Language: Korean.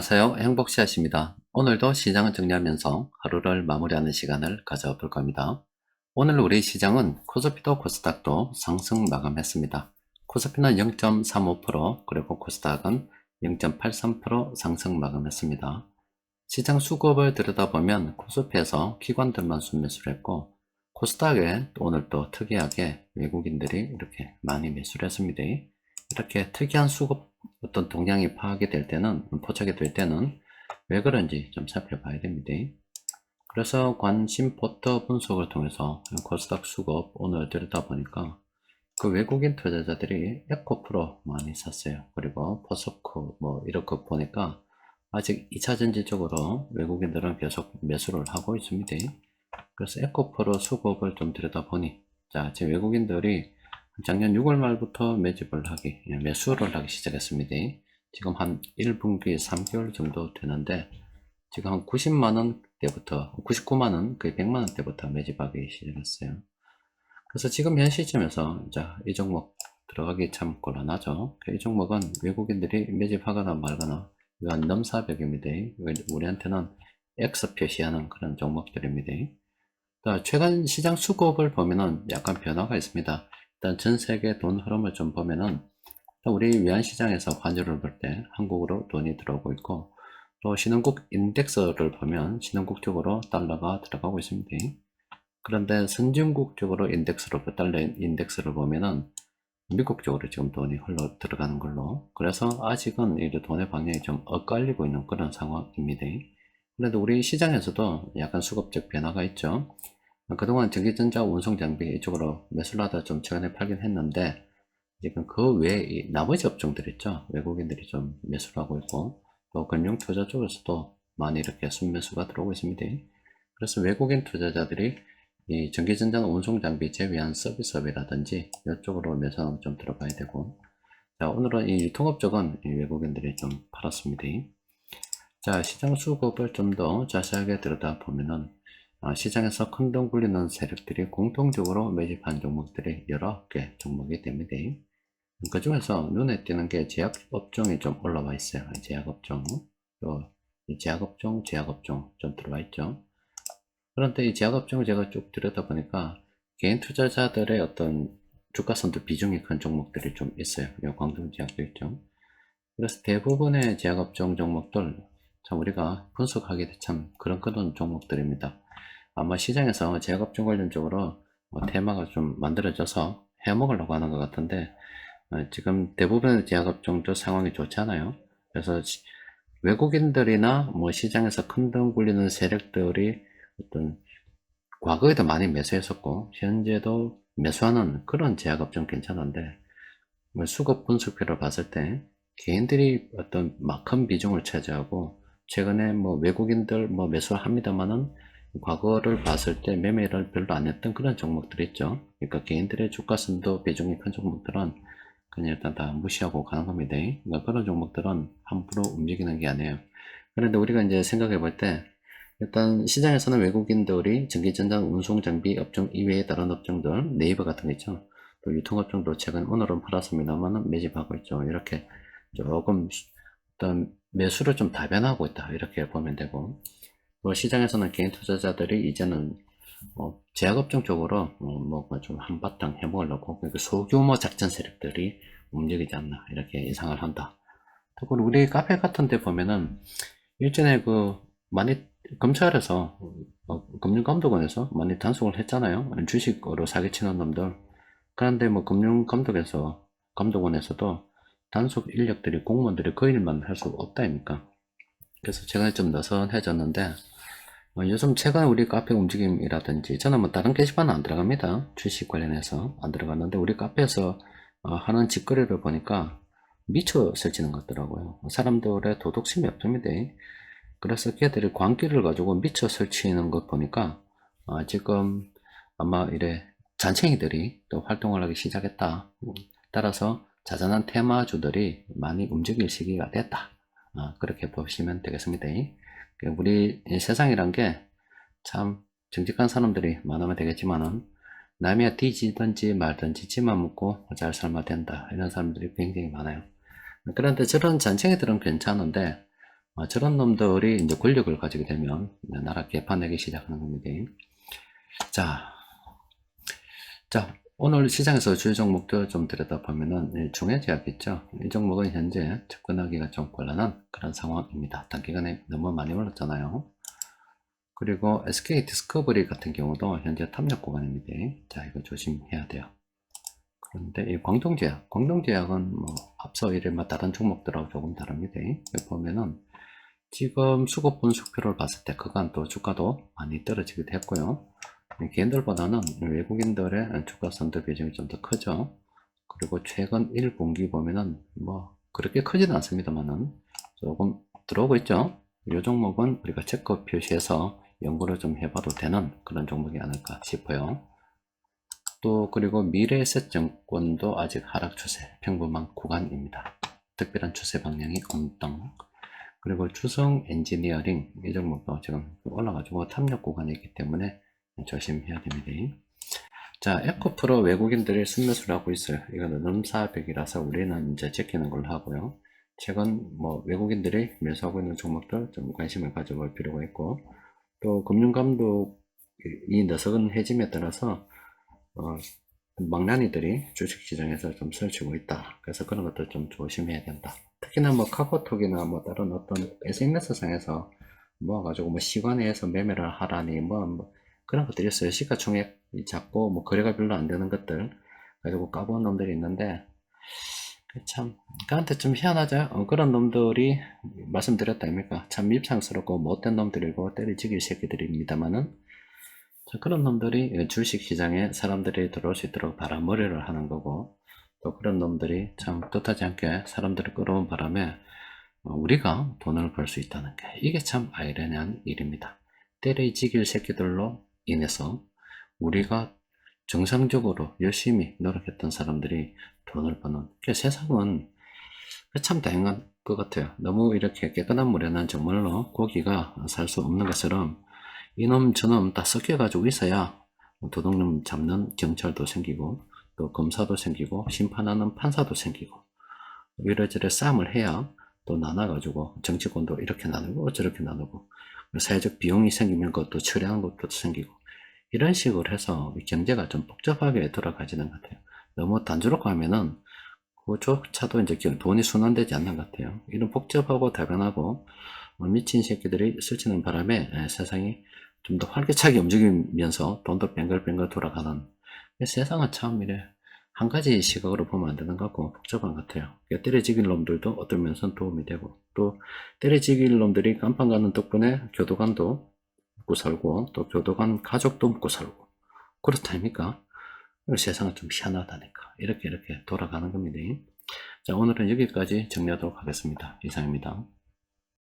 안녕하세요. 행복씨앗입니다. 오늘도 시장을 정리하면서 하루를 마무리하는 시간을 가져볼 겁니다. 오늘 우리 시장은 코스피도 코스닥도 상승 마감했습니다. 코스피는 0.35%, 그리고 코스닥은 0.83% 상승 마감했습니다. 시장 수급을 들여다보면 코스피에서 기관들만 순매수를 했고, 코스닥에 오늘 또 특이하게 외국인들이 이렇게 많이 매수를 했습니다. 이렇게 특이한 수급 어떤 동향이 파악이 될 때는, 포착이 될 때는 왜 그런지 좀 살펴봐야 됩니다. 그래서 관심 포터 분석을 통해서 코스닥 수급 오늘 들여다보니까 그 외국인 투자자들이 에코프로 많이 샀어요. 그리고 포스코 뭐 이렇게 보니까 아직 2차전지 쪽으로 외국인들은 계속 매수를 하고 있습니다. 그래서 에코프로 수급을 좀 들여다보니, 자, 지금 외국인들이 작년 6월 말부터 매수를 하기 시작했습니다. 지금 한 1분기 3개월 정도 되는데, 지금 한 90만원 대부터, 99만원, 거의 100만원 대부터 매집하기 시작했어요. 그래서 지금 현 시점에서, 자, 이 종목 들어가기 참 곤란하죠. 이 종목은 외국인들이 매집하거나 말거나, 이건 넘사벽입니다. 우리한테는 X 표시하는 그런 종목들입니다. 최근 시장 수급을 보면은 약간 변화가 있습니다. 일단 전 세계 돈 흐름을 좀 보면은, 우리 외환시장에서 환율을 볼 때 한국으로 돈이 들어오고 있고, 또 신흥국 인덱스를 보면 신흥국 쪽으로 달러가 들어가고 있습니다. 그런데 선진국 쪽으로 달러 인덱스를 보면은 미국 쪽으로 지금 돈이 흘러 들어가는 걸로, 그래서 아직은 이 돈의 방향이 좀 엇갈리고 있는 그런 상황입니다. 그래도 우리 시장에서도 약간 수급적 변화가 있죠. 그동안 전기전자 운송장비 이쪽으로 매수를 하다 좀 최근에 팔긴 했는데, 지금 그 외에 나머지 업종들 있죠. 외국인들이 좀 매수를 하고 있고, 또 금융투자 쪽에서도 많이 이렇게 순매수가 들어오고 있습니다. 그래서 외국인 투자자들이 이 전기전자 운송장비 제외한 서비스업이라든지 이쪽으로 매수하면 좀 들어가야 되고, 자, 오늘은 이 유통업 쪽은 이 외국인들이 좀 팔았습니다. 자, 시장 수급을 좀 더 자세하게 들여다보면은, 시장에서 큰돈 굴리는 세력들이 공통적으로 매집한 종목들이 여러 개 종목이 됩니다. 그 중에서 눈에 띄는 게 제약업종이 좀 올라와 있어요. 제약업종, 또 이 제약업종 좀 들어와 있죠. 그런데 이 제약업종을 제가 쭉 들여다보니까 개인 투자자들의 어떤 주가 선도 비중이 큰 종목들이 좀 있어요. 광동제약도 있죠. 그래서 대부분의 제약업종 종목들, 참 우리가 분석하기 참 그런 종목들입니다. 아마 시장에서 제약업종 관련적으로 테마가 좀 만들어져서 해먹으려고 하는 것 같은데, 지금 대부분의 제약업종도 상황이 좋지 않아요. 그래서 외국인들이나 뭐 시장에서 큰 돈 굴리는 세력들이 어떤 과거에도 많이 매수했었고 현재도 매수하는 그런 제약업종 괜찮은데, 뭐 수급 분석표를 봤을 때 개인들이 어떤 큰 비중을 차지하고, 최근에 뭐 외국인들 뭐 매수를 합니다만은 과거를 봤을 때 매매를 별로 안 했던 그런 종목들 있죠. 그러니까 개인들의 주가 선도 비중이 큰 종목들은 그냥 일단 다 무시하고 가는 겁니다. 그러니까 그런 종목들은 함부로 움직이는 게 아니에요. 그런데 우리가 이제 생각해 볼 때, 일단 시장에서는 외국인들이 전기전자 운송장비 업종 이외의 다른 업종들, 네이버 같은 거 있죠. 또 유통업종도 최근 오늘은 팔았습니다만 매집하고 있죠. 이렇게 조금 어떤 매수를 좀 다변하고 있다, 이렇게 보면 되고, 또 시장에서는 개인 투자자들이 이제는 제약업종 쪽으로 좀 한바탕 해먹으려고, 그러니까 소규모 작전 세력들이 움직이지 않나, 이렇게 예상을 한다. 특히 우리 카페 같은 데 보면은 일전에 많이 검찰에서 금융감독원에서 많이 단속을 했잖아요. 주식으로 사기치는 놈들. 그런데 뭐 감독원에서도 단속 인력들이, 공무원들이 그 일만 할 수 없다니까. 그래서 최근에 좀 느슨해졌는데, 요즘 최근 우리 카페 움직임이라든지, 저는 뭐 다른 게시판은 안 들어갑니다. 주식 관련해서 안 들어갔는데, 우리 카페에서 하는 짓거리를 보니까 미쳐 설치는 것 같더라고요. 사람들의 도덕심이 없습니다. 그래서 걔들이 광기를 가지고 미쳐 설치는 것 보니까 지금 아마 이래 잔챙이들이 또 활동을 하기 시작했다. 따라서 자잘한 테마주들이 많이 움직일 시기가 됐다. 그렇게 보시면 되겠습니다. 우리 세상이란 게 참 정직한 사람들이 많으면 되겠지만은, 남이야 뒤지든지 말든지 지만 먹고 잘 살면 된다, 이런 사람들이 굉장히 많아요. 그런데 저런 잔챙이들은 괜찮은데, 저런 놈들이 이제 권력을 가지게 되면 나라 개판내기 시작하는 겁니다. 자, 오늘 시장에서 주요 종목들 좀 들여다보면은 중해제약 있죠. 이 종목은 현재 접근하기가 좀 곤란한 그런 상황입니다. 단기간에 너무 많이 올랐잖아요. 그리고 SK 디스커버리 같은 경우도 현재 탑력 구간입니다. 자, 이거 조심해야 돼요. 그런데 이 광동제약은 뭐 앞서 이래마 다른 종목들하고 조금 다릅니다. 여기 보면은 지금 수급 분석표를 봤을 때 그간 또 주가도 많이 떨어지기도 했고요. 개인들보다는 외국인들의 주가 선도 비중이 좀 더 크죠. 그리고 최근 1분기 보면은 뭐 그렇게 크지는 않습니다만은 조금 들어오고 있죠. 이 종목은 우리가 체크 표시해서 연구를 좀 해봐도 되는 그런 종목이 아닐까 싶어요. 또 그리고 미래에셋증권도 아직 하락 추세, 평범한 구간입니다. 특별한 추세 방향이 엉뚱. 그리고 주성 엔지니어링 이 종목도 지금 올라가지고 탑력 구간에 있기 때문에 조심해야 됩니다. 자, 에코프로 외국인들이 순매수를 하고 있어요. 이거는 넘사벽이라서 우리는 이제 지키는 걸로 하고요. 최근 뭐 외국인들이 매수하고 있는 종목들 좀 관심을 가져볼 필요가 있고, 또 금융감독 이 너석은 해짐에 따라서 망나니들이 주식시장에서 좀 설치고 있다. 그래서 그런 것들 좀 조심해야 된다. 특히나 뭐 카카오톡이나 뭐 다른 어떤 SNS상에서 모아가지고 뭐 시간에서 매매를 하라니 뭐 그런 것들이 있어요. 시가총액이 작고 뭐 거래가 별로 안 되는 것들 가지고 까부는 놈들이 있는데 참 그한테 좀 희한하죠. 그런 놈들이 말씀드렸다 아닙니까? 참 밉상스럽고 못된 놈들이고 때리지기 새끼들입니다만은 그런 놈들이 주식시장에 사람들이 들어올 수 있도록 바람머리를 하는 거고, 또 그런 놈들이 참 뜻하지 않게 사람들을 끌어온 바람에 우리가 돈을 벌 수 있다는 게 이게 참 아이러니한 일입니다. 때리지길 새끼들로 인해서 우리가 정상적으로 열심히 노력했던 사람들이 돈을 버는 세상은 참 다양한 것 같아요. 너무 이렇게 깨끗한 물에 난 정말로 고기가 살 수 없는 것처럼 이놈 저놈 다 섞여가지고 있어야 도둑놈 잡는 경찰도 생기고 또 검사도 생기고 심판하는 판사도 생기고 이래저래 싸움을 해야 또 나눠가지고 정치권도 이렇게 나누고 저렇게 나누고 사회적 비용이 생기면 그것도 처리하는 것도 생기고 이런 식으로 해서 경제가 좀 복잡하게 돌아가지는 것 같아요. 너무 단조롭게 하면은 그조차도 이제 돈이 순환되지 않는 것 같아요. 이런 복잡하고 다변하고 미친 새끼들이 스치는 바람에 세상이 좀 더 활기차게 움직이면서 돈도 뱅글뱅글 돌아가는 세상은 참 이래 한 가지 시각으로 보면 안 되는 것 같고 복잡한 것 같아요. 때려지길 놈들도 어떤 면에서는 도움이 되고 또 때려지길 놈들이 간판 가는 덕분에 교도관도 먹고 살고 또 교도관 가족도 먹고 살고 그렇다니까 세상은 좀 희한하다니까 이렇게 돌아가는 겁니다. 자, 오늘은 여기까지 정리하도록 하겠습니다. 이상입니다.